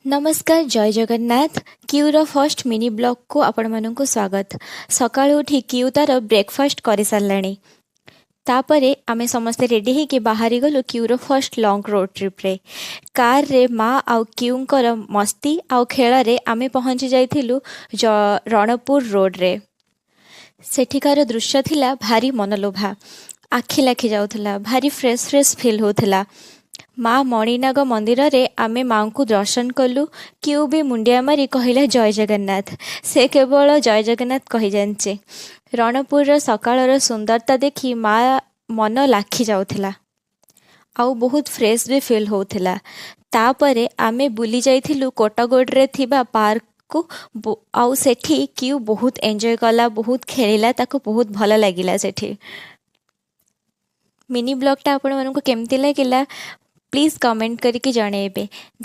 नमस्कार जय Jagannath cure first mini blog को आपण मानक स्वागत। सकाळु उठी क्यू तार ब्रेकफास्ट कर साराणी। तापरे आमे समस्ते रेडी होकर बाहरी गलु क्यूर फर्स्ट लॉन्ग रोड ट्रिप रे। कार रे माँ आउ क्यूंकर मस्ती आउ खेल रे आमे पहुंची जाइथिलु रणपुर रोड रे। सेठिकार दृश्य थिला भारी मनलोभा, आखि लाखि जाउथला, भारी फ्रेश फ्रेश फील होथला। माँ मणिनाग मंदिर रे आमे माँ को दर्शन कलु। क्यू भी मुंडिया मारी कहला जय जगन्नाथ। से केवल जय जगन्नाथ कहि जानिचे। रणपुर सकाळर सुंदरता देखि माँ मन लाखि जाउथला आउ बहुत फ्रेश भी फील होथला। तापरे आमे बुली जाइथिलु कोटागोड रे थिबा पार्क को आउ सेठी क्यू बहुत एंजॉय कला, बहुत खेलिला, ताको बहुत भल लागिला सेठी। मिनी ब्लॉग टा आपण मानकु केमती लागिला प्लीज कमेंट करके जणेबे।